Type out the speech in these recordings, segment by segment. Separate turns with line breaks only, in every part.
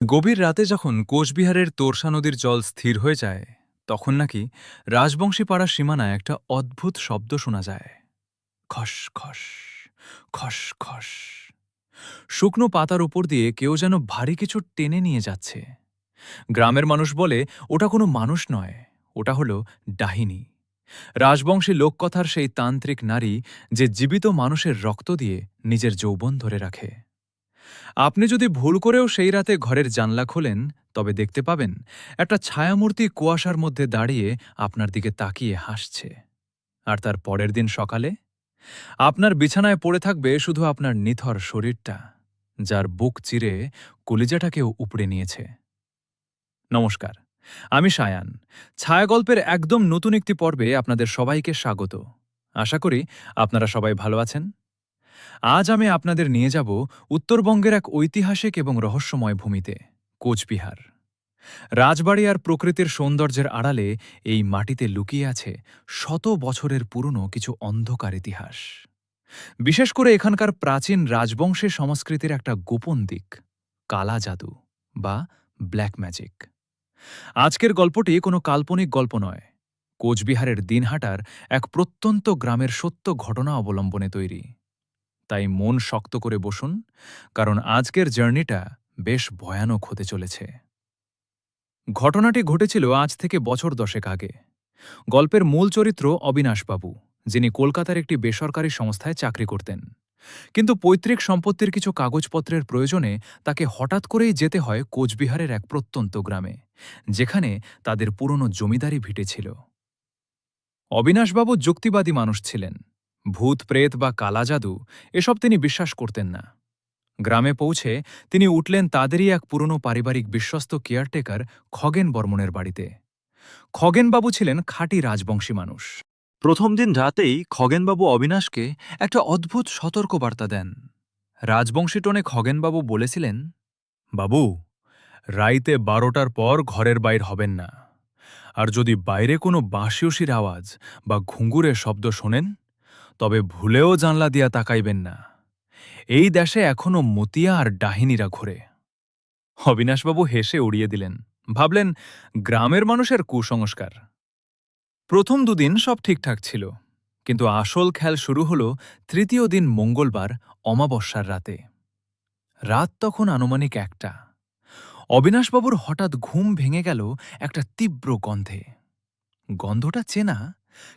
গভীর রাতে যখন কোচবিহারের তোরসা নদীর জল স্থির হয়ে যায় তখন নাকি রাজবংশী পাড়ার সীমানায় একটা অদ্ভুত শব্দ শোনা যায়। খস খস, খস খস। শুকনো পাতার উপর দিয়ে কেউ যেন ভারী কিছু টেনে নিয়ে যাচ্ছে। গ্রামের মানুষ বলে ওটা কোনো মানুষ নয়, ওটা হলো ডাহিনী, রাজবংশী লোককথার সেই তান্ত্রিক নারী যে জীবিত মানুষের রক্ত দিয়ে নিজের যৌবন ধরে রাখে। আপনি যদি ভুল করেও সেই রাতে ঘরের জানলা খোলেন তবে দেখতে পাবেন একটা ছায়ামূর্তি কুয়াশার মধ্যে দাঁড়িয়ে আপনার দিকে তাকিয়ে হাসছে। আর তার পরের দিন সকালে আপনার বিছানায় পড়ে থাকবে শুধু আপনার নিথর শরীরটা, যার বুক চিরে কলিজাটাকেও উপড়ে নিয়েছে। নমস্কার, আমি সায়ান। ছায়াগল্পের একদম নতুন একটি পর্বে আপনাদের সবাইকে স্বাগত। আশা করি আপনারা সবাই ভালো আছেন। আজ আমি আপনাদের নিয়ে যাব উত্তরবঙ্গের এক ঐতিহাসিক এবং রহস্যময় ভূমিতে, কোচবিহার। রাজবাড়ি আর প্রকৃতির সৌন্দর্যের আড়ালে এই মাটিতে লুকিয়ে আছে শত বছরের পুরনো কিছু অন্ধকার ইতিহাস। বিশেষ করে এখানকার প্রাচীন রাজবংশের সংস্কৃতির একটা গোপন দিক, কালা জাদু বা ব্ল্যাক ম্যাজিক। আজকের গল্পটি কোনো কাল্পনিক গল্প নয়, কোচবিহারের দিনহাটার এক প্রত্যন্ত গ্রামের সত্য ঘটনা অবলম্বনে তৈরি। তাই মন শক্ত করে বসুন, কারণ আজকের জার্নিটা বেশ ভয়ানক হতে চলেছে। ঘটনাটি ঘটেছিল আজ থেকে বছর 10 আগে। গল্পের মূল চরিত্র অবিনাশবাবু, যিনি কলকাতার একটি বেসরকারি সংস্থায় চাকরি করতেন। কিন্তু পৈতৃক সম্পত্তির কিছু কাগজপত্রের প্রয়োজনে তাকে হঠাৎ করেই যেতে হয় কোচবিহারের এক প্রত্যন্ত গ্রামে, যেখানে তাদের পুরনো জমিদারি ভিটে ছিল। অবিনাশবাবু যুক্তিবাদী মানুষ ছিলেন। ভূত প্রেত বা কালা জাদু এসব তিনি বিশ্বাস করতেন না। গ্রামে পৌঁছে তিনি উঠলেন তাদেরই এক পুরনো পারিবারিক বিশ্বস্ত কেয়ারটেকার খগেন বর্মনের বাড়িতে। খগেনবাবু ছিলেন খাঁটি রাজবংশী মানুষ। প্রথম দিন রাতেই খগেনবাবু অবিনাশকে একটা অদ্ভুত সতর্কবার্তা দেন। রাজবংশী টোনে খগেনবাবু বলেছিলেন, বাবু, রাইতে 12টার পর ঘরের বাইর হবেন না। আর যদি বাইরে কোনো বাঁশিউসির আওয়াজ বা ঘুঙুরের শব্দ শোনেন তবে ভুলেও জানলা দিয়া তাকাইবেন না। এই দেশে এখনো মতিয়া আর ডাহিনীরা ঘোরে। অবিনাশবাবু হেসে উড়িয়ে দিলেন, ভাবলেন গ্রামের মানুষের কুসংস্কার। প্রথম দুদিন সব ঠিকঠাক ছিল, কিন্তু আসল খেল শুরু হল তৃতীয় দিন মঙ্গলবার অমাবস্যার রাতে। রাত তখন আনুমানিক 1টা। অবিনাশবাবুর হঠাৎ ঘুম ভেঙে গেল একটা তীব্র গন্ধে। গন্ধটা চেনা,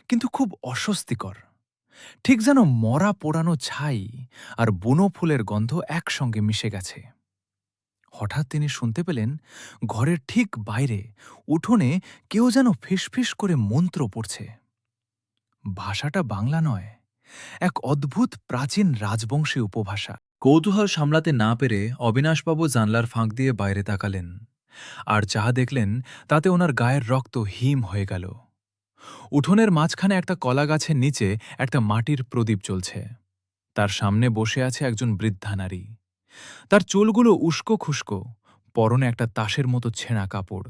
কিন্তু খুব অস্বস্তিকর, ঠিক যেন মরা পোড়ানো ছাই আর বুনো ফুলের গন্ধ একসঙ্গে মিশে গেছে। হঠাৎ তিনি শুনতে পেলেন ঘরের ঠিক বাইরে উঠোনে কেউ যেন ফিসফিস করে মন্ত্র পড়ছে। ভাষাটা বাংলা নয়, এক অদ্ভুত প্রাচীন রাজবংশী উপভাষা। কৌতূহল সামলাতে না পেরে অবিনাশবাবু জানলার ফাঁক দিয়ে বাইরে তাকালেন, আর যা দেখলেন তাতে ওনার গায়ের রক্ত হিম হয়ে গেল। উঠোনের মাঝখানে একটা কলা গাছের নিচে একটা মাটির প্রদীপ জ্বলছে। তার সামনে বসে আছে একজন বৃদ্ধা নারী। তার চুলগুলো উস্কো খুস্কো, পরনে একটা তাসের মতো ছেঁড়া কাপড়।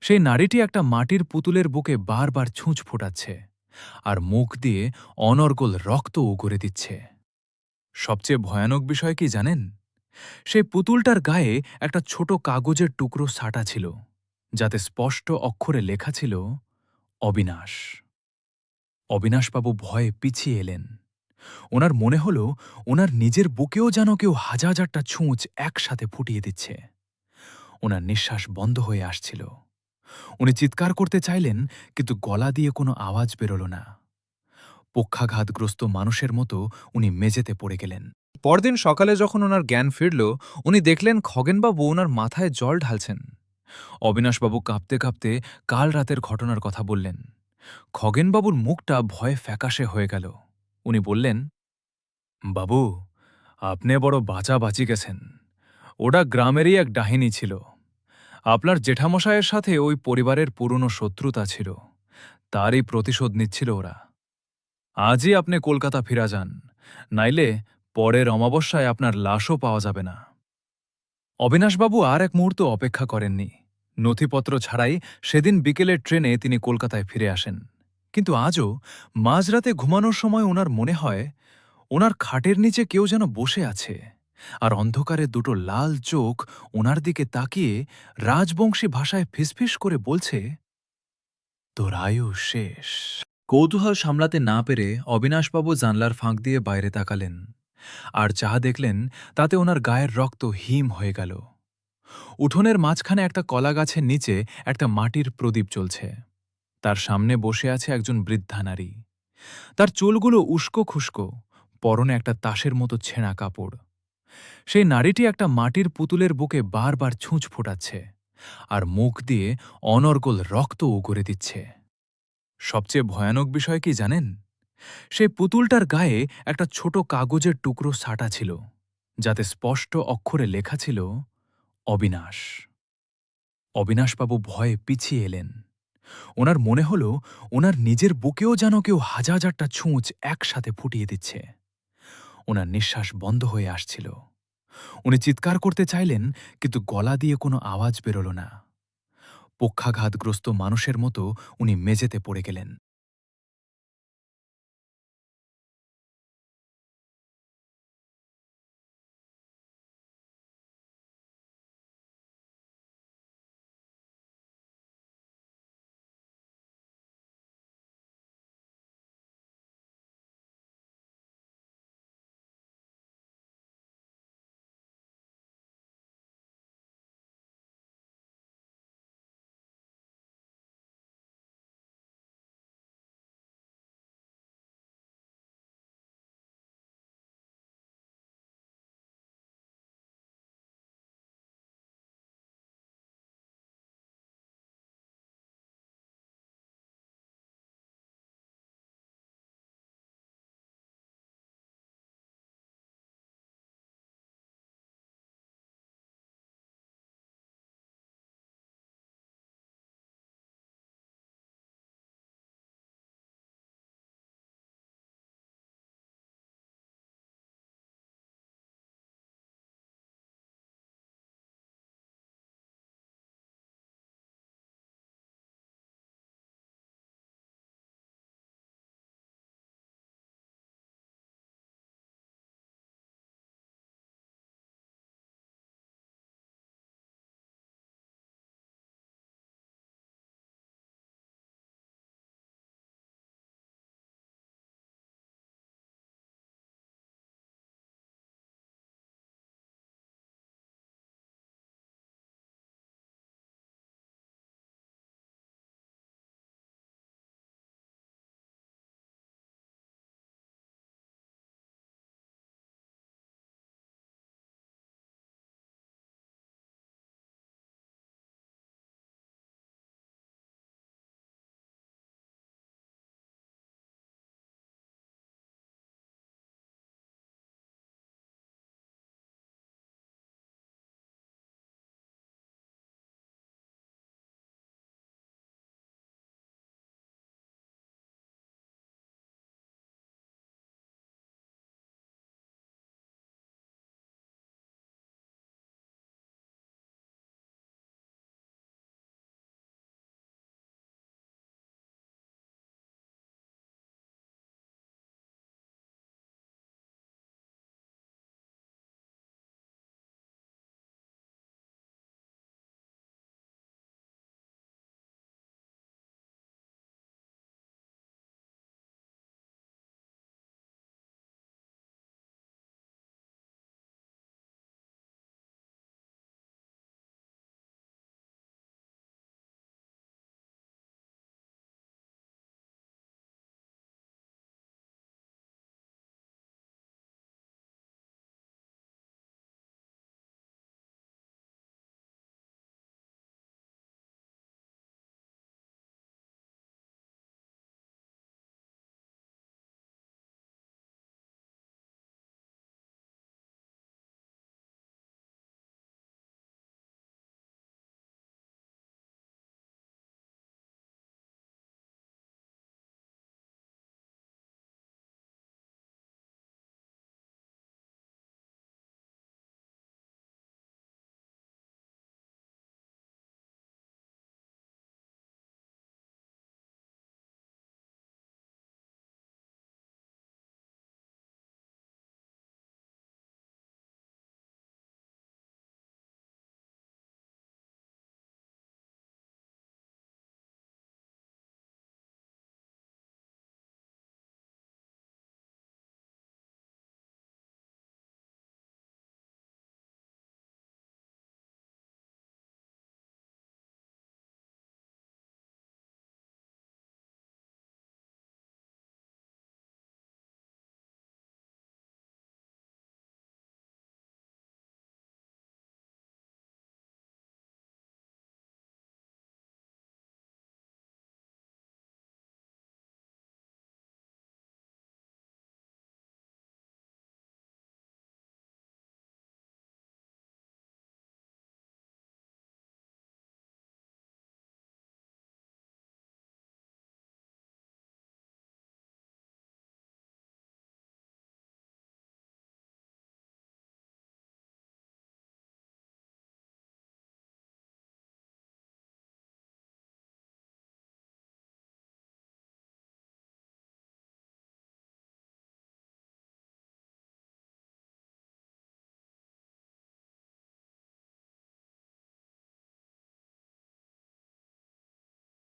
সেই নারীটি একটা মাটির পুতুলের বুকে বারবার ছুঁচ ফোটাচ্ছে আর মুখ দিয়ে অনর্গল রক্ত উগরে দিচ্ছে। সবচেয়ে ভয়ানক বিষয় কি জানেন? সেই পুতুলটার গায়ে একটা ছোট কাগজের টুকরো সাটা ছিল, যাতে স্পষ্ট অক্ষরে লেখা ছিল অবিনাশ। অবিনাশবাবু ভয়ে পিছিয়ে এলেন। ওনার মনে হল ওনার নিজের বুকেও যেন কেউ হাজারটা ছুঁচ একসাথে ফুটিয়ে দিচ্ছে। ওনার নিঃশ্বাস বন্ধ হয়ে আসছিল। উনি চিৎকার করতে চাইলেন, কিন্তু গলা দিয়ে কোনো আওয়াজ বেরোল না। পক্ষাঘাতগ্রস্ত মানুষের মতো উনি মেঝেতে পড়ে গেলেন। পরদিন সকালে যখন ওনার জ্ঞান ফিরল, উনি দেখলেন খগেনবাবু ওনার মাথায় জল ঢালছেন। অবিনাশবাবু কাঁপতে কাঁপতে কাল রাতের ঘটনার কথা বললেন। খগেনবাবুর মুখটা ভয়ে ফ্যাকাশে হয়ে গেল। উনি বললেন, বাবু, আপনি বড় বাঁচি গেছেন। ওটা গ্রামেরই এক ডাহিনী ছিল। আপনার জেঠামশায়ের সাথে ওই পরিবারের পুরনো শত্রুতা ছিল, তারই প্রতিশোধ নিচ্ছিল ওরা। আজই আপনি কলকাতা ফিরা যান, নাইলে পরের অমাবস্যায় আপনার লাশও পাওয়া যাবে না। অবিনাশবাবু আর এক মুহূর্ত অপেক্ষা করেননি। নথিপত্র ছাড়াই সেদিন বিকেলের ট্রেনে তিনি কলকাতায় ফিরে আসেন। কিন্তু আজও মাঝরাতে ঘুমানোর সময় ওনার মনে হয় ওনার খাটের নিচে কেউ যেন বসে আছে, আর অন্ধকারে দুটো লাল চোখ ওনার দিকে তাকিয়ে রাজবংশী ভাষায় ফিসফিস করে বলছে, তোর আয়ু শেষ। কৌতূহল সামলাতে না পেরে অবিনাশবাবু জানলার ফাঁক দিয়ে বাইরে তাকালেন, আর যাহা দেখলেন তাতে ওনার গায়ের রক্ত হিম হয়ে গেল। উঠোনের মাঝখানে একটা কলাগাছের নিচে একটা মাটির প্রদীপ জ্বলছে। তার সামনে বসে আছে একজন বৃদ্ধা নারী। তার চুলগুলো উস্কো খুস্কো, পরনে একটা তাসের মতো ছেঁড়া কাপড়। সেই নারীটি একটা মাটির পুতুলের বুকে বারবার ছুঁচ ফোটাচ্ছে আর মুখ দিয়ে অনর্গল রক্ত উগরে দিচ্ছে। সবচেয়ে ভয়ানক বিষয় কি জানেন? সেই পুতুলটার গায়ে একটা ছোট কাগজের টুকরো সাটা ছিল, যাতে স্পষ্ট অক্ষরে লেখা ছিল অবিনাশ। অবিনাশবাবু ভয়ে পিছিয়ে এলেন। ওনার মনে হল ওনার নিজের বুকেও যেন কেউ হাজার হাজারটা ছুঁচ একসাথে ফুটিয়ে দিচ্ছে। ওনার নিঃশ্বাস বন্ধ হয়ে আসছিল। উনি চিৎকার করতে চাইলেন, কিন্তু গলা দিয়ে কোনো আওয়াজ বেরোল না। পক্ষাঘাতগ্রস্ত মানুষের মতো উনি মেঝেতে পড়ে গেলেন।